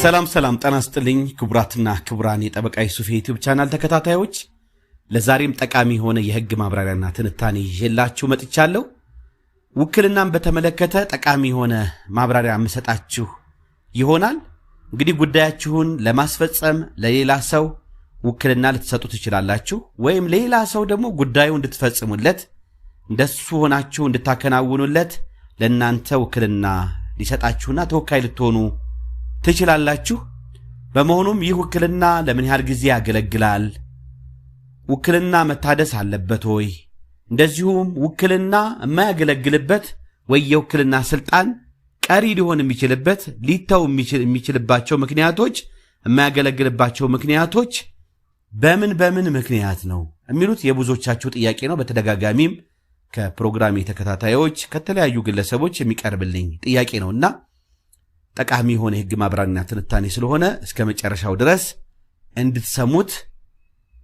ሰላም ጤና ይስጥልኝ ክቡራትና ክቡራን የጠበቃ ዩሱፍ ዩቲዩብ ቻናል ተከታታዮች ለዛሬም ጠቃሚ ሆነ የህግ ማብራሪያና ትንታኔ ይዤላችሁ መጥቻለሁ። ውክልናን በተመለከተ ጠቃሚ ሆነ ማብራሪያ መስጠታችሁ ይሆናል። እንግዲህ ጉዳያችሁን ለማስፈጸም ለሌላ ሰው ውክልና ልትሰጡ ትችላላችሁ ወይም ሌላ ሰው ደግሞ ጉዳዩን እንድትፈጽሙለት እንደሱ ሆናችሁ እንድታከናውኑለት ለእናንተ ውክልና ሊሰጣችሁና ተወካይ ልትሆኑ ትችላላችሁ። በመሆኑም ይህ ውክልና ለምን ያህል ጊዜ ያገለግላል? ውክልና መታደስ አለበት ወይ? እንደዚሁም ውክልና የማያገለግልበት ወይ የውክልና ስልጣን ቀሪ ሊሆን የሚችልበት ሊተው የሚችልባቸው ምክንያቶች የማያገለግልባቸው ምክንያቶች በምን ምክንያት ነው የሚሉት የብዙዎቻችሁ ጥያቄ ነው። በተደጋጋሚም ከፕሮግራም ተከታታዮች ከተለያዩ ግለሰቦች የሚቀርብልኝ ጥያቄ ነውና ጠቃሚ የሆነ ህግ ማብራሪያና ትንታኔ ስለሆነ እስከ መጨረሻው ድረስ እንድትሰሙት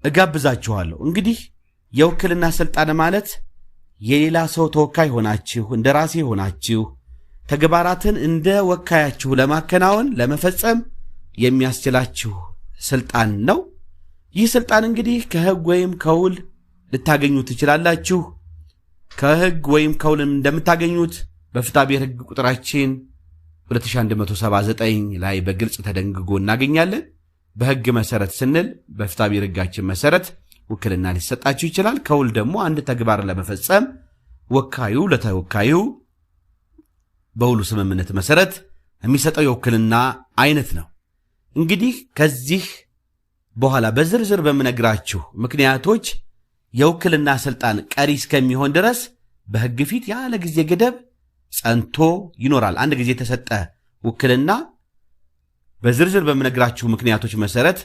እጋብዛችኋለሁ። እንግዲህ የውክልና ስልጣን ማለት የሌላ ሰው ተወካይ ሆናችሁ እንደራሴ ሆናችሁ ተግባራትን እንደ ወካያችሁ ለማከናወን ለመፈጸም የሚያስችላችሁ ስልጣን ነው። ይህ ስልጣን እንግዲህ ከህግ ወይም ከውል ልታገኙት ትችላላችሁ። ከህግ ወይም ከውል እንደምታገኙት በፍትሐብሔር ህግ ቁጥራችን 2179 ላይ በግልጽ ተደንግጎ እናገኛለን። በህግ መሰረት ስንል በፍትሐብሔር ህጋችን መሰረት ውክልና ሊሰጣችሁ ይችላል። ከውል ደግሞ አንድ ተግባር ለመፈጸም ወካዩ ለተወካዩ በውሉ ስምምነት መሰረት የሚሰጠው የውክልና አይነት ነው። እንግዲህ ከዚህ በኋላ በዝርዝር በመነግራችሁ ምክንያቶች የውክልና ስልጣን ቀሪ እስከሚሆን ድረስ በህግ ፊት ያለ ጊዜ ገደብ ጸንቶ ይኖራል። አንድ ጊዜ የተሰጠ ውክልና በዝርዝር በመነግራችሁ ምክንያቶች መሰረት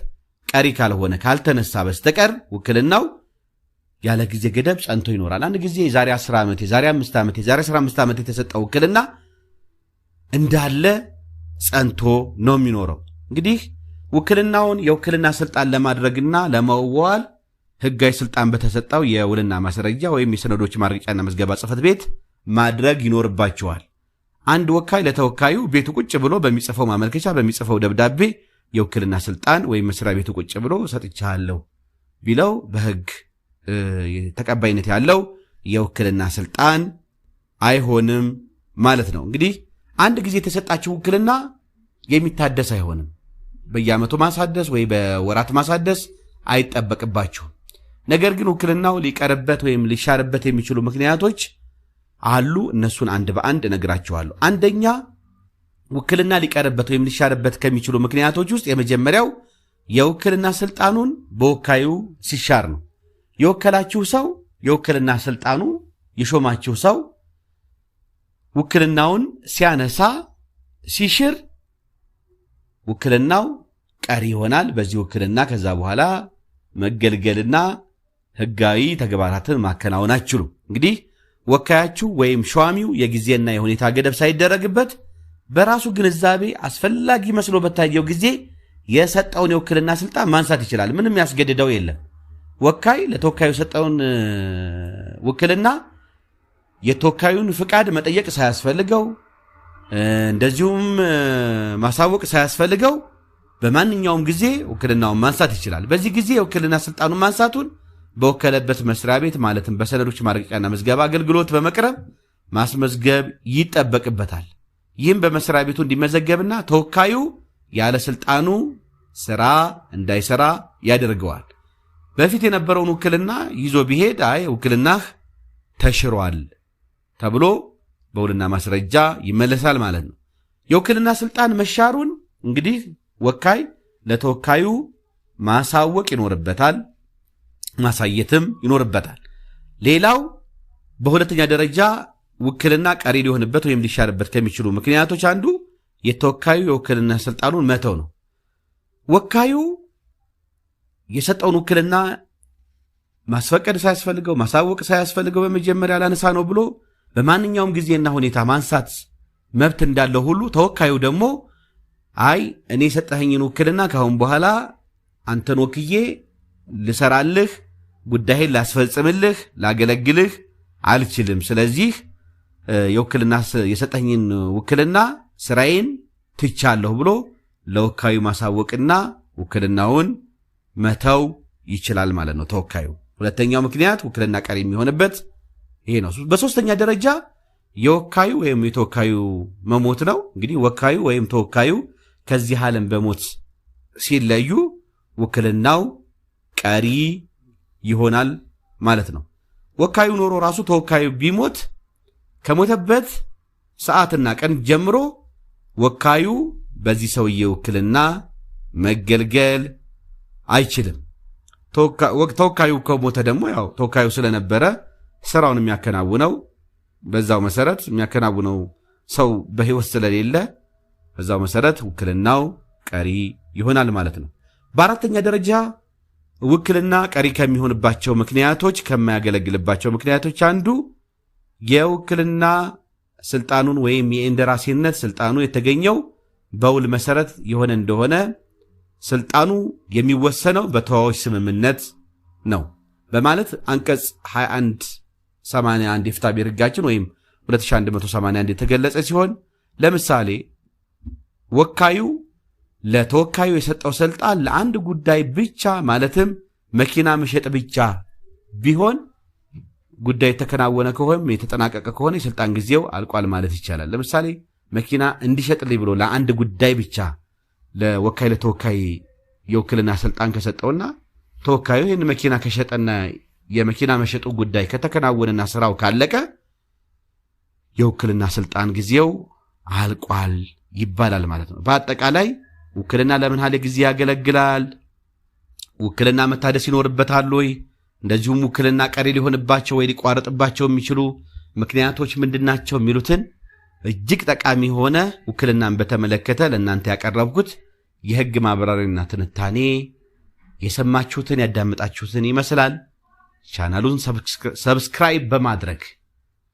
ቀሪ ካልሆነ ካልተነሳ በስተቀር ውክልናው ያለ ጊዜ ገደብ ጸንቶ ይኖራል። አንድ ጊዜ የዛሬ 10 ዓመት የዛሬ 5 ዓመት የዛሬ 15 ዓመት የተሰጠ ውክልና እንዳለ ጸንቶ ነው የሚኖረው። እንግዲህ ውክልናውን የውክልና ስልጣን ለማድረግና ለመዋል ህጋዊ ስልጣን በተሰጠው የውልና ማስረጃ ወይም የሰነዶች ማረጋገጫና መዝገባ ጽሕፈት ቤት ማድረግ ይኖርባቸዋል። አንድ ወካይ ለተወካዩ ቤቱ ቁጭ ብሎ በሚጽፈው ማመልከቻ በሚጽፈው ደብዳቤ የውክልና ስልጣን ወይም መስሪያ ቤቱ ቁጭ ብሎ ሰጥቻለሁ ቢለው በህግ ተቀባይነት ያለው የውክልና ስልጣን አይሆንም ማለት ነው። እንግዲህ አንድ ጊዜ የተሰጣችሁ ውክልና የሚታደስ አይሆንም። በየዓመቱ ማሳደስ ወይ በወራት ማሳደስ አይጠበቅባችሁም። ነገር ግን ውክልናው ሊቀርበት ወይም ሊሻርበት የሚችሉ ምክንያቶች አሉ። እነሱን አንድ በአንድ እነግራችኋለሁ። አንደኛ ውክልና ሊቀርበት ወይም ሊሻርበት ከሚችሉ ምክንያቶች ውስጥ የመጀመሪያው የውክልና ስልጣኑን በወካዩ ሲሻር ነው። የወከላችሁ ሰው የውክልና ስልጣኑ የሾማችሁ ሰው ውክልናውን ሲያነሳ ሲሽር ውክልናው ቀሪ ይሆናል። በዚህ ውክልና ከዛ በኋላ መገልገልና ህጋዊ ተግባራትን ማከናወን አትችሉ። እንግዲህ ወካያችሁ ወይም ሿሚው የጊዜና የሁኔታ ገደብ ሳይደረግበት በራሱ ግንዛቤ አስፈላጊ መስሎ በታየው ጊዜ የሰጠውን የውክልና ስልጣን ማንሳት ይችላል። ምንም ያስገድደው የለም። ወካይ ለተወካዩ የሰጠውን ውክልና የተወካዩን ፍቃድ መጠየቅ ሳያስፈልገው እንደዚሁም ማሳወቅ ሳያስፈልገው በማንኛውም ጊዜ ውክልናውን ማንሳት ይችላል። በዚህ ጊዜ የውክልና ስልጣኑን ማንሳቱን በወከለበት መስሪያ ቤት ማለትም በሰነዶች ማረጋገጫና መዝገባ አገልግሎት በመቅረብ ማስመዝገብ ይጠበቅበታል። ይህም በመስሪያ ቤቱ እንዲመዘገብና ተወካዩ ያለ ስልጣኑ ስራ እንዳይሰራ ያደርገዋል። በፊት የነበረውን ውክልና ይዞ ቢሄድ ውክልናህ ተሽሯል ተብሎ በውልና ማስረጃ ይመለሳል ማለት ነው። የውክልና ስልጣን መሻሩን እንግዲህ ወካይ ለተወካዩ ማሳወቅ ይኖርበታል፣ ማሳየትም ይኖርበታል። ሌላው በሁለተኛ ደረጃ ውክልና ቀሪ ሊሆንበት ወይም ሊሻርበት ከሚችሉ ምክንያቶች አንዱ የተወካዩ የውክልና ስልጣኑን መተው ነው። ወካዩ የሰጠውን ውክልና ማስፈቀድ ሳያስፈልገው ማሳወቅ ሳያስፈልገው በመጀመሪያ ላነሳ ነው ብሎ በማንኛውም ጊዜና ሁኔታ ማንሳት መብት እንዳለው ሁሉ ተወካዩ ደግሞ እኔ የሰጠኸኝን ውክልና ካሁን በኋላ አንተን ወክዬ ልሰራልህ፣ ጉዳይን ላስፈጽምልህ፣ ላገለግልህ አልችልም። ስለዚህ የውክልና የሰጠኝን ውክልና ስራዬን ትቻለሁ ብሎ ለወካዩ ማሳወቅና ውክልናውን መተው ይችላል ማለት ነው ተወካዩ። ሁለተኛው ምክንያት ውክልና ቀሪ የሚሆንበት ይሄ ነው። በሶስተኛ ደረጃ የወካዩ ወይም የተወካዩ መሞት ነው። እንግዲህ ወካዩ ወይም ተወካዩ ከዚህ ዓለም በሞት ሲለዩ ውክልናው ቀሪ ይሆናል ማለት ነው። ወካዩ ኖሮ ራሱ ተወካዩ ቢሞት ከሞተበት ሰዓትና ቀን ጀምሮ ወካዩ በዚህ ሰውዬ ውክልና መገልገል አይችልም። ተወካዩ ከሞተ ደግሞ ያው ተወካዩ ስለነበረ ስራውን የሚያከናውነው በዛው መሰረት የሚያከናውነው ሰው በህይወት ስለሌለ በዛው መሰረት ውክልናው ቀሪ ይሆናል ማለት ነው። በአራተኛ ደረጃ ውክልና ቀሪ ከሚሆንባቸው ምክንያቶች ከማያገለግልባቸው ምክንያቶች አንዱ የውክልና ስልጣኑን ወይም የእንደራሴነት ስልጣኑ የተገኘው በውል መሰረት የሆነ እንደሆነ ስልጣኑ የሚወሰነው በተዋዋዮች ስምምነት ነው በማለት አንቀጽ 2181 የፍትሐ ብሔር ሕጋችን ወይም 2181 የተገለጸ ሲሆን ለምሳሌ ወካዩ ለተወካዩ የሰጠው ስልጣን ለአንድ ጉዳይ ብቻ ማለትም መኪና መሸጥ ብቻ ቢሆን ጉዳይ የተከናወነ ከሆነ የተጠናቀቀ ከሆነ የስልጣን ጊዜው አልቋል ማለት ይቻላል። ለምሳሌ መኪና እንዲሸጥልኝ ብሎ ለአንድ ጉዳይ ብቻ ለወካይ ለተወካይ የውክልና ስልጣን ከሰጠውና ተወካዩ ይህን መኪና ከሸጠና የመኪና መሸጡ ጉዳይ ከተከናወነና ስራው ካለቀ የውክልና ስልጣን ጊዜው አልቋል ይባላል ማለት ነው። በአጠቃላይ ውክልና ለምን ያህል ጊዜ ያገለግላል? ውክልና መታደስ ይኖርበታል ወይ? እንደዚሁም ውክልና ቀሪ ሊሆንባቸው ወይ ሊቋረጥባቸው የሚችሉ ምክንያቶች ምንድናቸው የሚሉትን እጅግ ጠቃሚ ሆነ ውክልናን በተመለከተ ለእናንተ ያቀረብኩት የህግ ማብራሪያና ትንታኔ የሰማችሁትን ያዳመጣችሁትን ይመስላል። ቻናሉን ሰብስክራይብ በማድረግ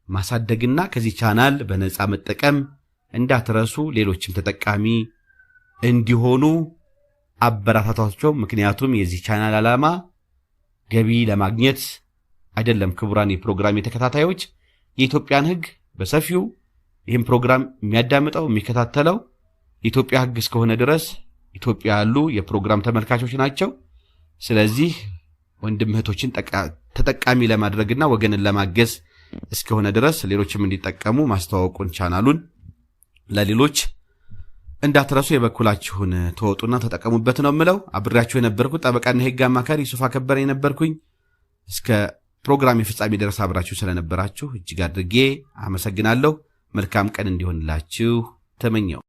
ማሳደግና ከዚህ ቻናል በነፃ መጠቀም እንዳትረሱ። ሌሎችም ተጠቃሚ እንዲሆኑ አበረታቷቸው። ምክንያቱም የዚህ ቻናል ዓላማ ገቢ ለማግኘት አይደለም። ክቡራን የፕሮግራም ተከታታዮች የኢትዮጵያን ህግ በሰፊው ይህም ፕሮግራም የሚያዳምጠው የሚከታተለው የኢትዮጵያ ህግ እስከሆነ ድረስ ኢትዮጵያ ያሉ የፕሮግራም ተመልካቾች ናቸው። ስለዚህ ወንድም እህቶችን ተጠቃሚ ለማድረግና ወገንን ለማገዝ እስከሆነ ድረስ ሌሎችም እንዲጠቀሙ ማስተዋወቁን ቻናሉን ለሌሎች እንዳትረሱ የበኩላችሁን ተወጡና ተጠቀሙበት ነው የምለው። አብሬያችሁ የነበርኩት ጠበቃና የህግ አማካሪ ዩሱፍ አከበረ የነበርኩኝ። እስከ ፕሮግራም ፍጻሜ ድረስ አብራችሁ ስለነበራችሁ እጅግ አድርጌ አመሰግናለሁ። መልካም ቀን እንዲሆንላችሁ ተመኘው።